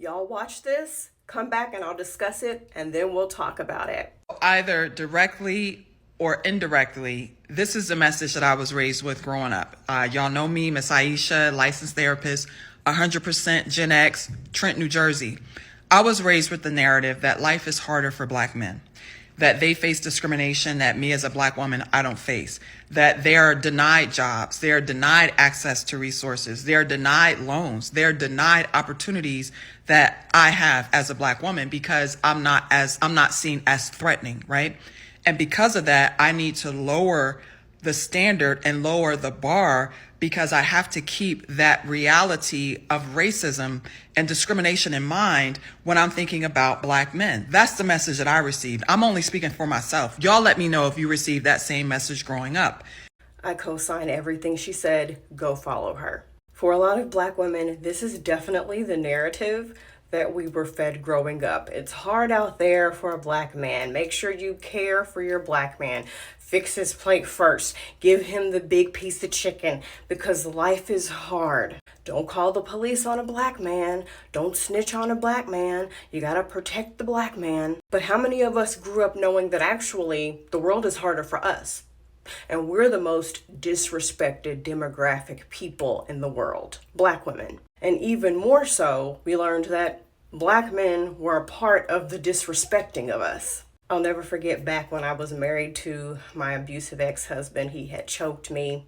Y'all watch this, come back and I'll discuss it, and then we'll talk about it. Either directly or indirectly, this is the message that I was raised with growing up. Y'all know me, Miss Aisha, licensed therapist, 100% Gen X, Trent, New Jersey. I was raised with the narrative that life is harder for Black men, that they face discrimination that me as a Black woman, I don't face, that they are denied jobs, they are denied access to resources, they are denied loans, they are denied opportunities that I have as a Black woman because I'm not seen as threatening, right? And because of that, I need to lower the standard and lower the bar because I have to keep that reality of racism and discrimination in mind when I'm thinking about Black men. That's the message that I received. I'm only speaking for myself. Y'all let me know if you received that same message growing up. I co-sign everything she said. Go follow her. For a lot of Black women, this is definitely the narrative that we were fed growing up. It's hard out there for a Black man. Make sure you care for your Black man. Fix his plate first. Give him the big piece of chicken because life is hard. Don't call the police on a Black man. Don't snitch on a Black man. You gotta protect the Black man. But how many of us grew up knowing that actually the world is harder for us? And we're the most disrespected demographic people in the world, Black women. And even more so, we learned that Black men were a part of the disrespecting of us. I'll never forget back when I was married to my abusive ex-husband. He had choked me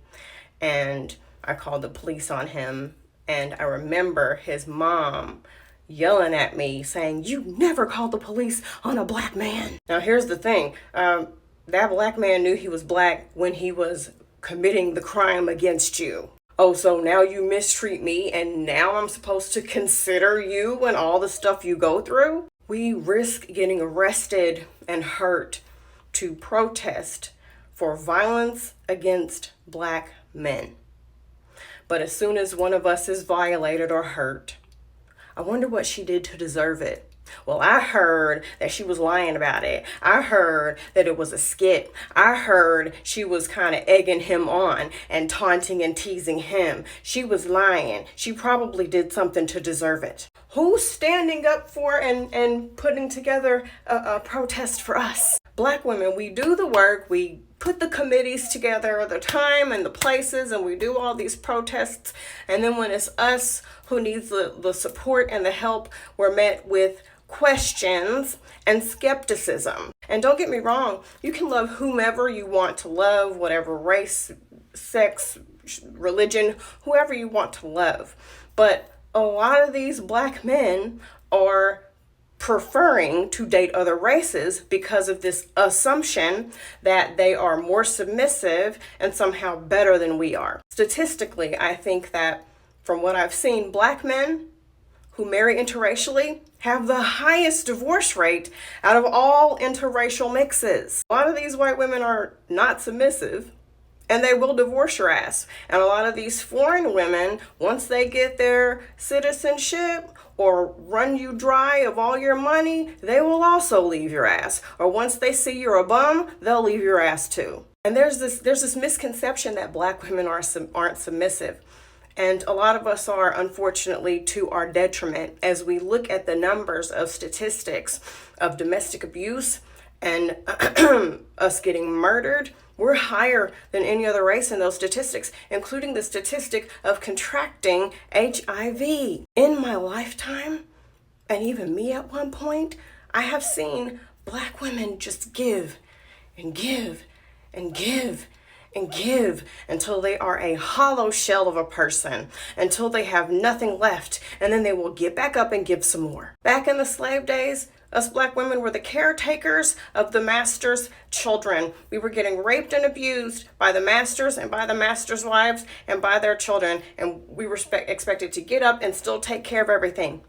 and I called the police on him. And I remember his mom yelling at me saying, "You never called the police on a Black man." Now here's the thing. That Black man knew he was Black when he was committing the crime against you. Oh, so now you mistreat me and now I'm supposed to consider you and all the stuff you go through? We risk getting arrested and hurt to protest for violence against Black men. But as soon as one of us is violated or hurt, I wonder what she did to deserve it. Well, I heard that she was lying about it. I heard that it was a skit. I heard she was kind of egging him on and taunting and teasing him. She was lying. She probably did something to deserve it. Who's standing up for and putting together a protest for us? Black women, we do the work. We put the committees together, the time and the places, and we do all these protests. And then when it's us who needs the support and the help, we're met with questions and skepticism. And don't get me wrong, you can love whomever you want to love, whatever race, sex, religion, whoever you want to love. But a lot of these Black men are preferring to date other races because of this assumption that they are more submissive and somehow better than we are. Statistically, I think that from what I've seen, Black men who marry interracially have the highest divorce rate out of all interracial mixes. A lot of these white women are not submissive and they will divorce your ass. And a lot of these foreign women, once they get their citizenship or run you dry of all your money, they will also leave your ass. Or once they see you're a bum, they'll leave your ass too. And there's this misconception that Black women aren't submissive. And a lot of us are, unfortunately, to our detriment as we look at the numbers of statistics of domestic abuse and us getting murdered. We're higher than any other race in those statistics, including the statistic of contracting HIV. In my lifetime, and even me at one point, I have seen Black women just give and give and give and give until they are a hollow shell of a person, until they have nothing left, and then they will get back up and give some more. Back in the slave days, us Black women were the caretakers of the master's children. We were getting raped and abused by the masters and by the master's wives and by their children, and we were expected to get up and still take care of everything.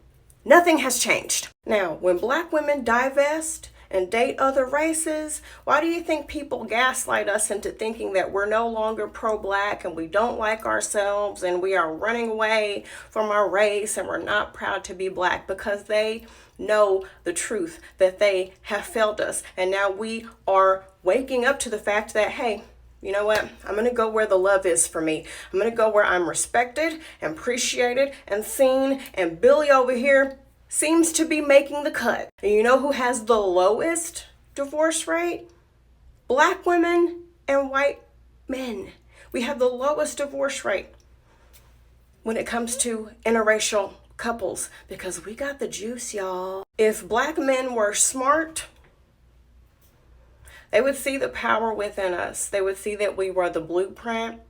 Nothing has changed. Now, when Black women divest and date other races, why do you think people gaslight us into thinking that we're no longer pro-Black and we don't like ourselves and we are running away from our race and we're not proud to be Black? Because they know the truth that they have failed us. And now we are waking up to the fact that, hey, you know what? I'm going to go where the love is for me. I'm going to go where I'm respected and appreciated and seen. And Billy over here seems to be making the cut. And you know who has the lowest divorce rate? Black women and white men. We have the lowest divorce rate when it comes to interracial couples because we got the juice, y'all. If black men were smart, they would see the power within us. They would see that we were the blueprint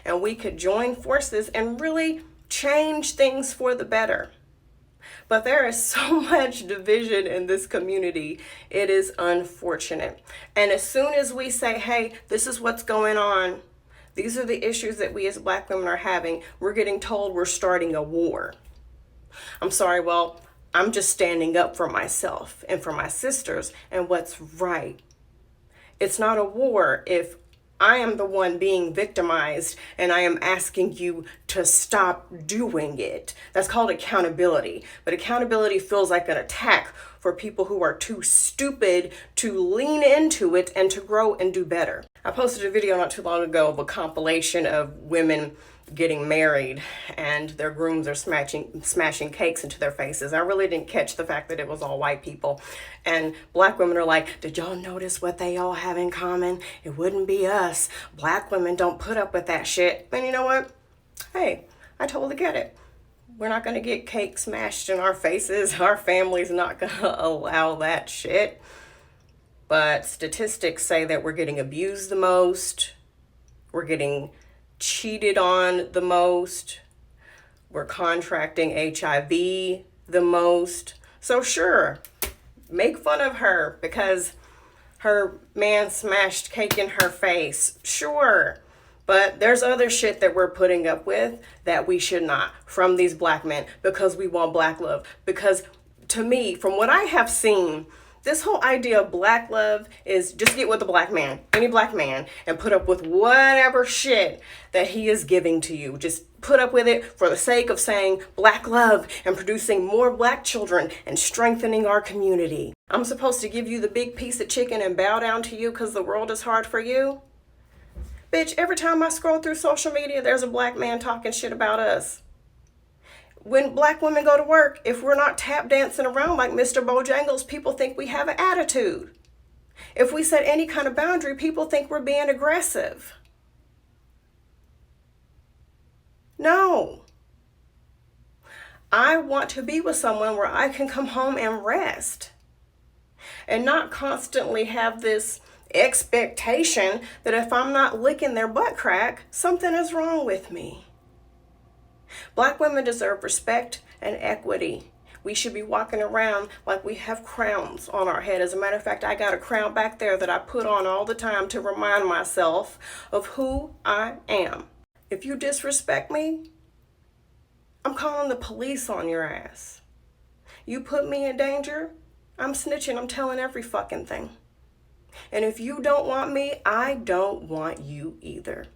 and we could join forces and really change things for the better. But there is so much division in this community. It is unfortunate. And as soon as we say, hey, this is what's going on, these are the issues that we as black women are having, we're getting told we're starting a war. I'm sorry, well, I'm just standing up for myself and for my sisters and what's right. It's not a war if I am the one being victimized and I am asking you to stop doing it. That's called accountability. But accountability feels like an attack for people who are too stupid to lean into it and to grow and do better. I posted a video not too long ago of a compilation of women getting married and their grooms are smashing cakes into their faces. I really didn't catch the fact that it was all white people. And black women are like, did y'all notice what they all have in common? It wouldn't be us. Black women don't put up with that shit. And you know what? Hey, I totally get it. We're not going to get cake smashed in our faces. Our family's not going to allow that shit. But statistics say that we're getting abused the most. We're getting cheated on the most. We're contracting HIV the most. So sure, make fun of her because her man smashed cake in her face. Sure. But there's other shit that we're putting up with that we should not from these black men because we want black love. Because to me, from what I have seen, this whole idea of black love is just get with a black man, any black man, and put up with whatever shit that he is giving to you. Just put up with it for the sake of saying black love and producing more black children and strengthening our community. I'm supposed to give you the big piece of chicken and bow down to you because the world is hard for you? Bitch, every time I scroll through social media, there's a black man talking shit about us. When black women go to work, if we're not tap dancing around like Mr. Bojangles, people think we have an attitude. If we set any kind of boundary, people think we're being aggressive. No. I want to be with someone where I can come home and rest and not constantly have this expectation that if I'm not licking their butt crack, something is wrong with me. Black women deserve respect and equity. We should be walking around like we have crowns on our head. As a matter of fact, I got a crown back there that I put on all the time to remind myself of who I am. If you disrespect me, I'm calling the police on your ass. You put me in danger, I'm snitching. I'm telling every fucking thing. And if you don't want me, I don't want you either.